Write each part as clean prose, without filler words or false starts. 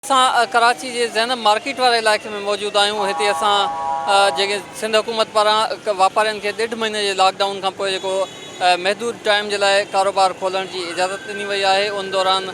असां कराची जे ज़ैनब मार्केट वारे इलाइक़े में मौजूदु आहियूं। हिते असां जेके सिंध हुकूमत पारां वापारियुनि खे 1.5 महीने जे लॉकडाउन खां पोइ जेको महदूद टाइम जे लाइ कारोबार खोलण जी इजाज़त ॾिनी वई आहे, उन दौरान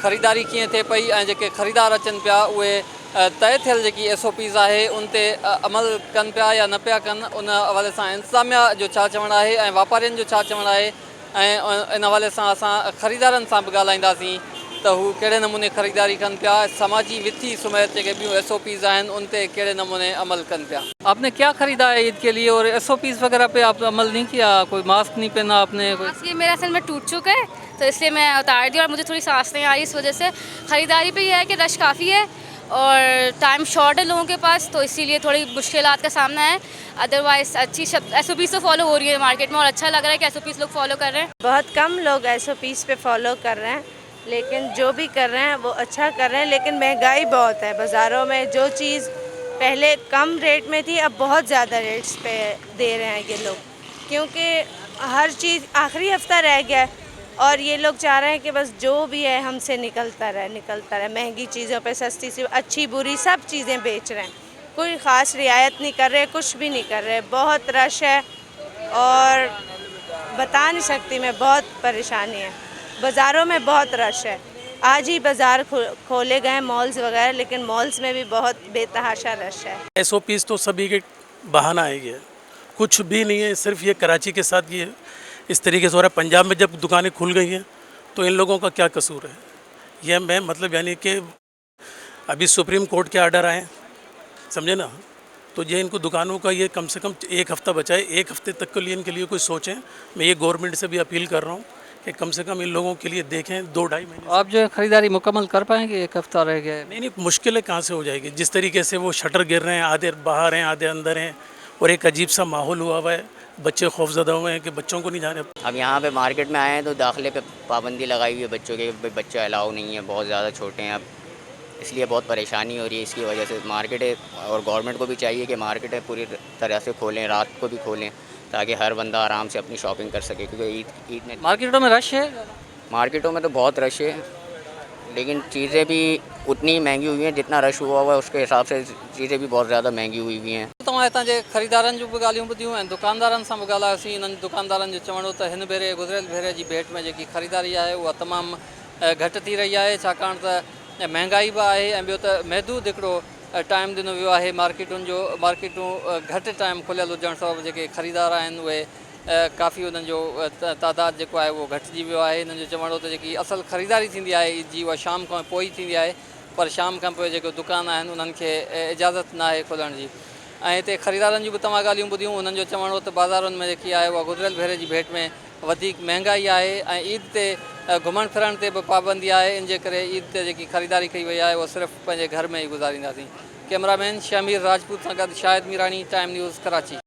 ख़रीदारी कीअं थिए पई ऐं जेके ख़रीदार अचनि पिया उहे तय थियल जेकी SOPs आहे उन ते अमल कनि पिया या न पिया कनि, उन हवाले सां इंतिज़ामिया जो छा चवणु आहे ऐं वापारियुनि जो छा चवणु आहे ऐं इन हवाले सां असां ख़रीदारनि सां बि ॻाल्हाईंदासीं त हू कहिड़े नमूने ख़रीदारी कनि पिया, समाजी वित्ती सुमैत जेके ॿियूं SOPs आहिनि उन ते कहिड़े नमूने अमल कनि पिया। आपने क्या खरीदा है ईद के लिए और SOPs वगैरह पे आप अमल नहीं किया? कोई मास्क नहीं पहना आपने? मास्क ये मेरा असल में टूट चुका है तो इसलिए मैं उतार दी और मुझे थोड़ी सांस नहीं आ रही, इस वजह से ख़रीदारी पे ये है कि रश काफ़ी है और टाइम शॉर्ट है लोगों के पास, तो इसीलिए थोड़ी मुश्किलात का सामना है। अदरवाइज़ अच्छी SOPs तो फॉलो हो रही है मार्केट में और अच्छा लग रहा है कि SOPs लोग फॉलो कर रहे हैं। बहुत कम लोग SOPs पे फॉलो कर रहे हैं, लेकिन जो भी कर रहे हैं वो अच्छा कर रहे हैं। लेकिन महंगाई बहुत है बाज़ारों में, जो चीज़ पहले कम रेट में थी अब बहुत ज़्यादा रेट्स पे दे रहे हैं ये लोग, क्योंकि हर चीज़ आखिरी हफ्ता रह गया है और ये लोग चाह रहे हैं कि बस जो भी है हमसे निकलता रहे। महंगी चीज़ों पे सस्ती सी अच्छी बुरी सब चीज़ें बेच रहे हैं, कोई ख़ास रियायत नहीं कर रहे, कुछ भी नहीं कर रहे। बहुत रश है और बता नहीं सकती मैं, बहुत परेशानी है। बाज़ारों में बहुत रश है। आज ही बाज़ार खोले गए मॉल्स वगैरह, लेकिन मॉल्स में भी बहुत बेतहाशा रश है। SOPs तो सभी के बहाना है, ये कुछ भी नहीं है। सिर्फ ये कराची के साथ ये इस तरीके से हो रहा है। पंजाब में जब दुकानें खुल गई हैं तो इन लोगों का क्या कसूर है? ये मैं मतलब यानी कि अभी सुप्रीम कोर्ट के आर्डर आए, समझे ना, तो ये इनको दुकानों का ये कम से कम 1 हफ़्ता बचाए, 1 हफ़्ते तक के लिए इनके लिए कोई सोचें। मैं ये गवर्नमेंट से भी अपील कर रहा हूँ कि कम से कम इन लोगों के लिए देखें 2-2.5 महीने। आप जो है ख़रीदारी मुकम्मल कर पाएंगे? 1 हफ़्ता रह गया है। नहीं, मुश्किलें कहाँ से हो जाएगी? जिस तरीके से वो शटर गिर रहे हैं, आधे बाहर हैं आधे अंदर हैं और एक अजीब सा माहौल हुआ हुआ है, बच्चे खौफजदा हुए हैं कि बच्चों को नहीं जाने। अब यहाँ पे मार्केट में आए हैं तो दाखिले पे पाबंदी लगाई हुई है बच्चों के, बच्चे अलाउ नहीं है, बहुत ज़्यादा छोटे हैं अब, इसलिए बहुत परेशानी हो रही है इसकी वजह से। मार्केट है और गवर्नमेंट को भी चाहिए कि मार्केट है पूरी तरह से खोलें, रात को भी खोलें ताकि हर बंदा आराम से अपनी शॉपिंग कर सके, क्योंकि ईद में मार्केटों में रश है? मार्केटों में तो बहुत रश है, लेकिन चीज़ें भी उतनी ही महंगी हुई हैं जितना रश हुआ हुआ है, उसके हिसाब से चीज़ें भी बहुत ज़्यादा महंगी हुई हैं। तव्हां हितां जे ख़रीदारनि जूं बि ॻाल्हियूं ॿुधियूं ऐं दुकानदारनि सां बि ॻाल्हायोसीं। इन्हनि दुकानदारनि जो चवणो त हिन भेरे गुज़िरियल भेरे जी भेट में जेकी ख़रीदारी आहे उहा तमामु घटि थी रही आहे, छाकाणि त महांगाई बि आहे ऐं ॿियो त महदूद हिकिड़ो टाइम ॾिनो वियो आहे मार्केटूं घटि टाइम खुलियल हुजण सबबु जेके ख़रीदार आहिनि उहे काफ़ी उन्हनि जो तादाद जेको आहे उहो घटिजी वियो आहे। हिननि जो चवणो त जेकी असल ख़रीदारी थींदी आहे ईद जी उहा शाम खां पोइ ई थींदी आहे, पर शाम खां पोइ जेके दुकान आहिनि उन्हनि खे इजाज़त न आहे खुलण जी। ऐं हिते ख़रीदारनि जूं बि तव्हां ॻाल्हियूं ॿुधियूं, उन्हनि जो चवणो त बाज़ारुनि में जेकी आहे उहा गुज़िरियल भेरे जी भेट में वधीक महांगाई आहे ऐं ईद ते घुमण फिरण ते बि पाबंदी आहे। इन जे करे ईद ते जेकी ख़रीदारी कई वई आहे उहा सिर्फ़ु पंहिंजे घर में ई गुज़ारींदासीं। कैमरामैन शमीर राजपूत सां गॾु शाहिद मीरानी, टाइम न्यूज़, कराची।